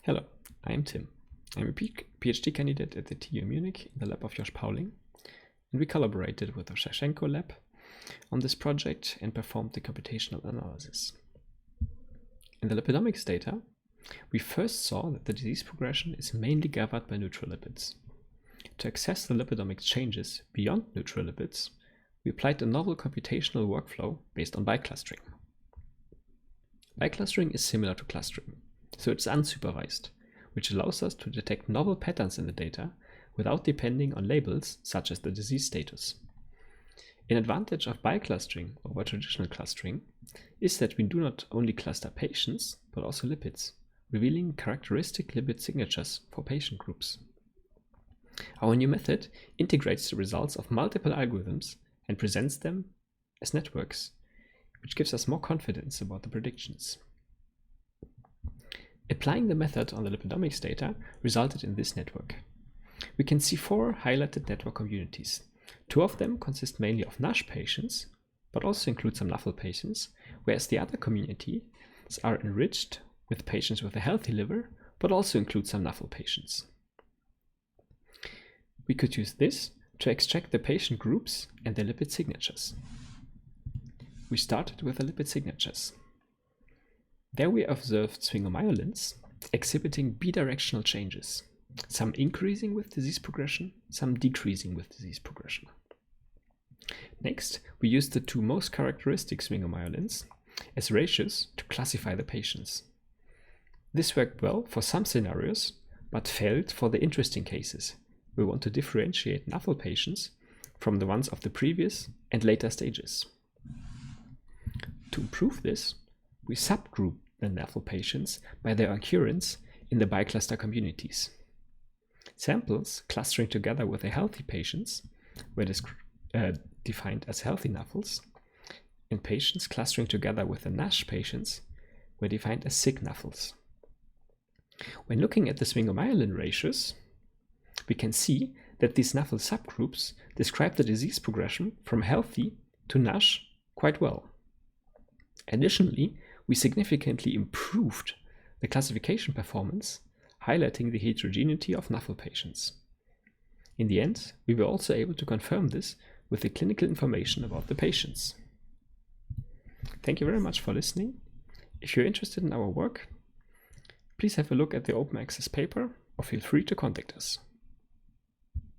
Hello, I am Tim. I'm a PhD candidate at the TU Munich in the lab of Josh Pauling, and we collaborated with the Shashenko lab on this project and performed the computational analysis. In the lipidomics data, we first saw that the disease progression is mainly governed by neutral lipids. To access the lipidomics changes beyond neutral lipids, we applied a novel computational workflow based on biclustering. Biclustering is similar to clustering, so it's unsupervised, which allows us to detect novel patterns in the data without depending on labels such as the disease status. An advantage of biclustering over traditional clustering is that we do not only cluster patients, but also lipids, revealing characteristic lipid signatures for patient groups. Our new method integrates the results of multiple algorithms and presents them as networks, which gives us more confidence about the predictions. Applying the method on the lipidomics data resulted in this network. We can see 4 highlighted network communities. 2 of them consist mainly of NASH patients, but also include some NAFLD patients, whereas the other communities are enriched with patients with a healthy liver, but also include some NAFLD patients. We could use this to extract the patient groups and their lipid signatures. We started with the lipid signatures. There we observed sphingomyelins exhibiting bidirectional changes, some increasing with disease progression, some decreasing with disease progression. Next, we used the 2 most characteristic sphingomyelins as ratios to classify the patients. This worked well for some scenarios, but failed for the interesting cases. We want to differentiate NAFLD patients from the ones of the previous and later stages. To improve this, we subgroup the NAFLD patients by their occurrence in the bicluster communities. Samples clustering together with the healthy patients were defined as healthy NAFLDs, and patients clustering together with the NASH patients were defined as sick NAFLDs. When looking at the sphingomyelin ratios, we can see that these NAFLD subgroups describe the disease progression from healthy to NASH quite well. Additionally, we significantly improved the classification performance, highlighting the heterogeneity of NAFLD patients. In the end, we were also able to confirm this with the clinical information about the patients. Thank you very much for listening. If you're interested in our work, please have a look at the open access paper or feel free to contact us.